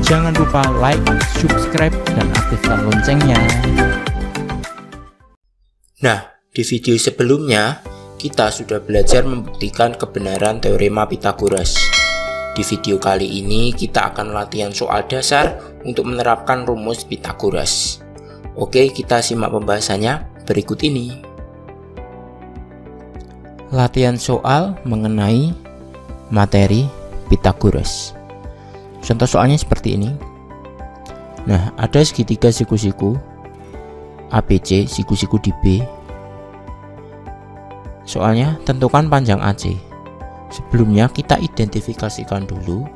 Jangan lupa like, subscribe, dan aktifkan loncengnya. Nah, di video sebelumnya kita sudah belajar membuktikan kebenaran teorema Pythagoras. Di video kali ini kita akan latihan soal dasar untuk menerapkan rumus Pythagoras. Oke, kita simak pembahasannya berikut ini. Latihan soal mengenai materi Pythagoras. Contoh soalnya seperti ini. Nah, ada segitiga siku-siku ABC, siku-siku di B. Soalnya tentukan panjang AC. Sebelumnya kita identifikasikan dulu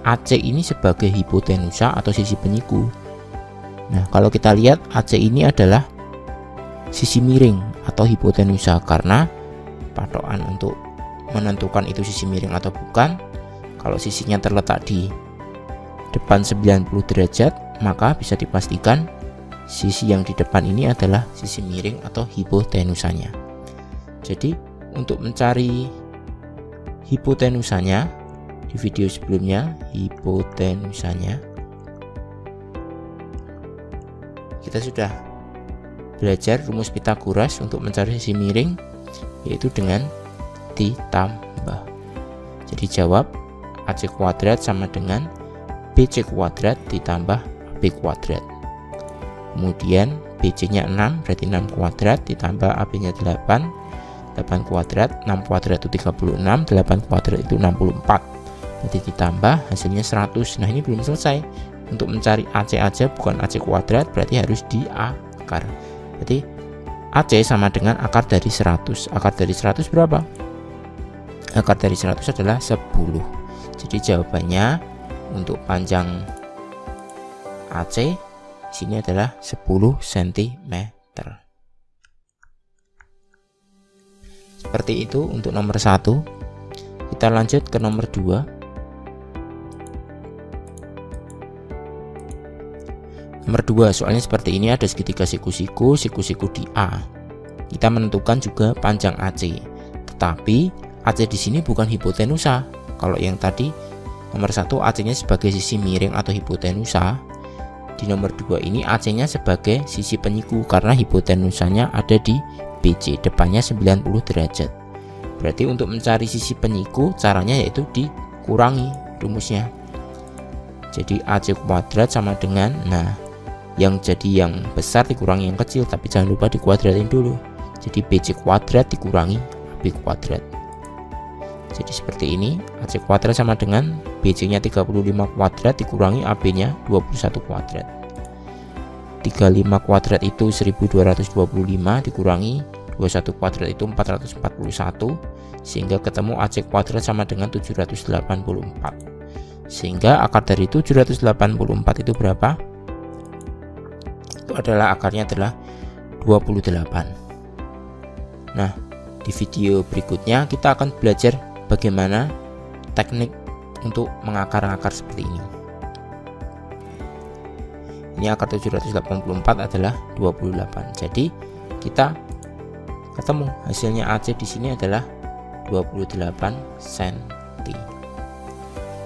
AC ini sebagai hipotenusa atau sisi penyiku. Nah, kalau kita lihat AC ini adalah sisi miring atau hipotenusa, karena patokan untuk menentukan itu sisi miring atau bukan, kalau sisinya terletak di depan 90 derajat, maka bisa dipastikan sisi yang di depan ini adalah sisi miring atau hipotenusanya. Jadi untuk mencari hipotenusanya, di video sebelumnya hipotenusanya kita sudah belajar rumus Pythagoras untuk mencari sisi miring, yaitu dengan ditambah. Jadi jawab AC kuadrat sama dengan BC kuadrat ditambah AB kuadrat. Kemudian BC nya 6, berarti 6 kuadrat ditambah AB nya 8 kuadrat, 6 kuadrat itu 36, 8 kuadrat itu 64. Berarti ditambah hasilnya 100. Nah, ini belum selesai. Untuk mencari AC aja, bukan AC kuadrat, berarti harus diakar. Berarti AC sama dengan akar dari 100. Akar dari 100 berapa? Akar dari 100 adalah 10. Jadi jawabannya untuk panjang AC sini adalah 10 cm. Seperti itu untuk nomor 1. Kita lanjut ke nomor 2. Nomor 2 soalnya seperti ini, ada segitiga siku-siku di A. Kita menentukan juga panjang AC. Tetapi AC di sini bukan hipotenusa. Kalau yang tadi nomor 1 AC-nya sebagai sisi miring atau hipotenusa, di nomor 2 ini AC-nya sebagai sisi penyiku karena hipotenusanya ada di BC, depannya 90 derajat. Berarti untuk mencari sisi penyiku caranya yaitu dikurangi rumusnya. Jadi AC kuadrat sama dengan, nah, yang jadi yang besar dikurangi yang kecil, tapi jangan lupa dikuadratin dulu. Jadi BC kuadrat dikurangi AB kuadrat. Jadi seperti ini, AC kuadrat sama dengan BC nya 35 kuadrat dikurangi AB nya 21 kuadrat. 35 kuadrat itu 1225 dikurangi 21 kuadrat itu 441, sehingga ketemu AC kuadrat sama dengan 784. Sehingga akar dari 784 itu berapa? Itu adalah akarnya adalah 28. Nah, di video berikutnya kita akan belajar bagaimana teknik untuk mengakar-akar seperti ini. Ini akar 784 adalah 28. Jadi kita ketemu hasilnya AC di sini adalah 28 cm.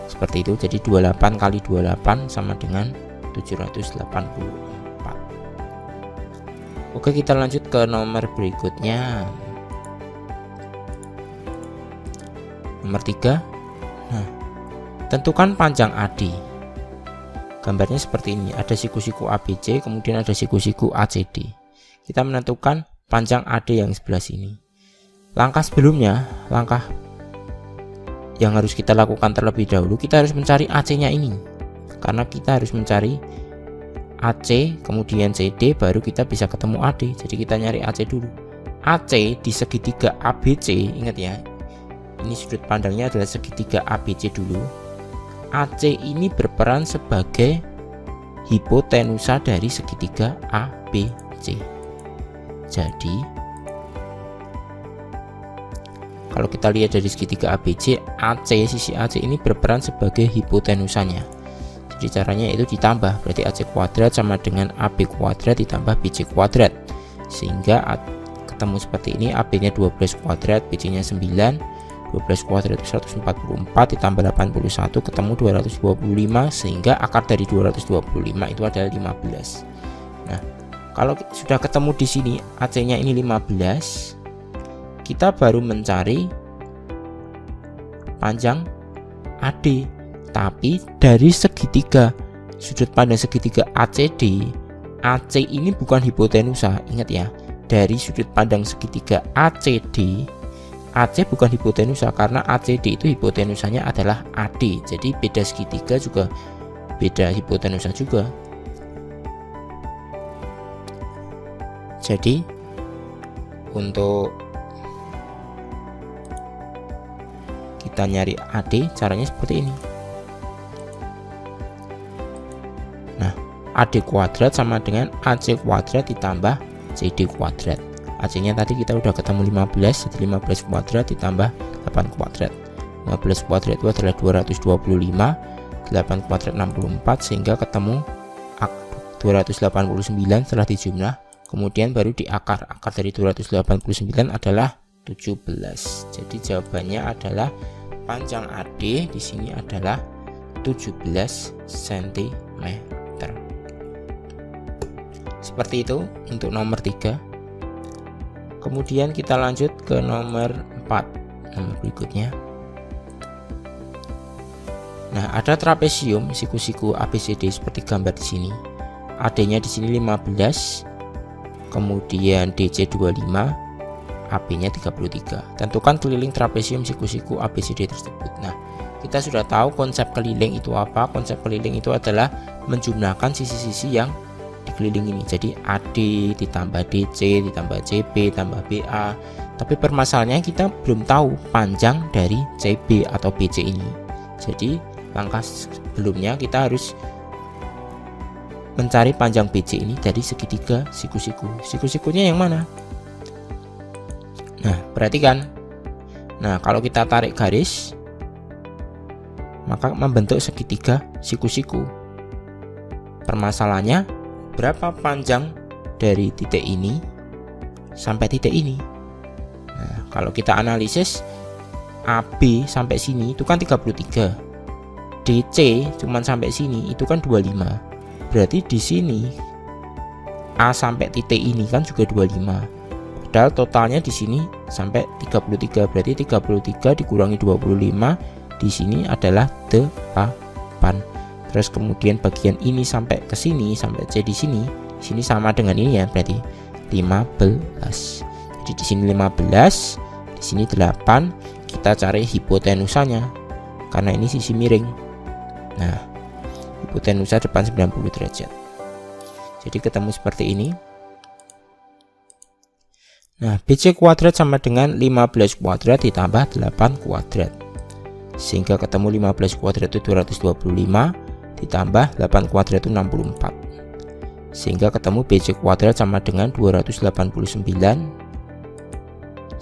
Seperti itu. Jadi 28 kali 28 sama dengan 784. Oke, kita lanjut ke nomor berikutnya. Nomor 3. Nah, tentukan panjang AD. Gambarnya seperti ini. Ada siku-siku ABC, kemudian ada siku-siku ACD. Kita menentukan panjang AD yang sebelah sini. Langkah sebelumnya, langkah yang harus kita lakukan terlebih dahulu, kita harus mencari AC-nya ini. Karena kita harus mencari AC, kemudian CD, baru kita bisa ketemu AD. Jadi kita nyari AC dulu. AC di segitiga ABC, ingat ya, ini sudut pandangnya adalah segitiga ABC dulu. AC ini berperan sebagai hipotenusa dari segitiga ABC. Jadi kalau kita lihat dari segitiga ABC, AC, sisi AC ini berperan sebagai hipotenusanya. Jadi caranya itu ditambah, berarti AC kuadrat sama dengan AB kuadrat ditambah BC kuadrat, sehingga ketemu seperti ini. AB nya 12 kuadrat, BC nya 9, 12 kuadrat itu 144 ditambah 81 ketemu 225, sehingga akar dari 225 itu adalah 15. Nah, kalau sudah ketemu di sini AC-nya ini 15, kita baru mencari panjang AD, tapi dari segitiga, sudut pandang segitiga ACD. AC ini bukan hipotenusa, ingat ya, dari sudut pandang segitiga ACD, AC bukan hipotenusa karena ACD itu hipotenusanya adalah AD. Jadi beda segitiga juga beda hipotenusa juga. Jadi untuk kita nyari AD caranya seperti ini. Nah, AD kuadrat sama dengan AC kuadrat ditambah CD kuadrat. AC-nya tadi kita udah ketemu 15, jadi 15 kuadrat ditambah 8 kuadrat. 15 kuadrat itu adalah 225, 8 kuadrat 64, sehingga ketemu 289 setelah dijumlah. Kemudian baru di akar. Akar dari 289 adalah 17. Jadi jawabannya adalah panjang AD di sini adalah 17 cm. Seperti itu untuk nomor 3. Kemudian kita lanjut ke nomor 4, nomor berikutnya. Nah, ada trapesium siku-siku ABCD seperti gambar di sini. AD-nya di sini 15, kemudian DC 25, AB-nya 33. Tentukan keliling trapesium siku-siku ABCD tersebut. Nah, kita sudah tahu konsep keliling itu apa. Konsep keliling itu adalah menjumlahkan sisi-sisi yang dikelilingi ini. Jadi AD ditambah DC ditambah CB tambah BA. Tapi permasalahannya kita belum tahu panjang dari CB atau BC ini. Jadi langkah sebelumnya kita harus mencari panjang BC ini dari segitiga siku-siku. Siku-sikunya yang mana? Nah, perhatikan. Nah, kalau kita tarik garis, maka membentuk segitiga siku-siku. Permasalahannya, berapa panjang dari titik ini sampai titik ini? Nah, kalau kita analisis, AB sampai sini itu kan 33, DC cuman sampai sini itu kan 25. Berarti di sini A sampai titik ini kan juga 25. Padahal totalnya di sini sampai 33. Berarti 33 dikurangi 25 di sini adalah 8. Terus kemudian bagian ini sampai ke sini, sampai C di sini sama dengan ini ya, berarti 15. Jadi di sini 15, di sini 8. Kita cari hipotenusanya karena ini sisi miring. Nah, hipotenusa depan 90 derajat. Jadi ketemu seperti ini. Nah, BC kuadrat sama dengan 15 kuadrat ditambah 8 kuadrat. Sehingga ketemu 15 kuadrat itu 225 ditambah 8 kuadrat itu 64, sehingga ketemu BC kuadrat sama dengan 289,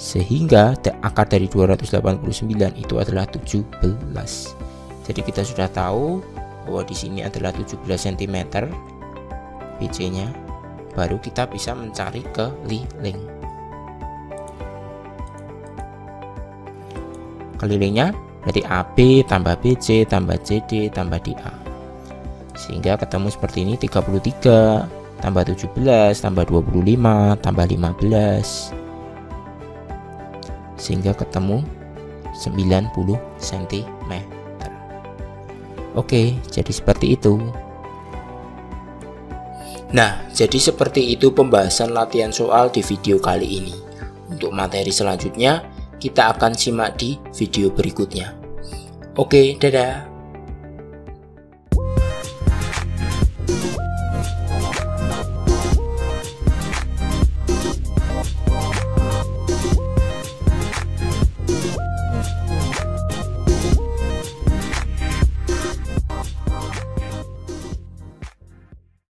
sehingga akar dari 289 itu adalah 17. Jadi kita sudah tahu bahwa di sini adalah 17 cm BC nya, baru kita bisa mencari keliling. Kelilingnya dari AB tambah BC tambah CD tambah DA, sehingga ketemu seperti ini. 33 tambah 17 tambah 25 tambah 15, sehingga ketemu 90 cm. Oke, jadi seperti itu. Nah, jadi seperti itu pembahasan latihan soal di video kali ini. Untuk materi selanjutnya, kita akan simak di video berikutnya. Oke, dadah.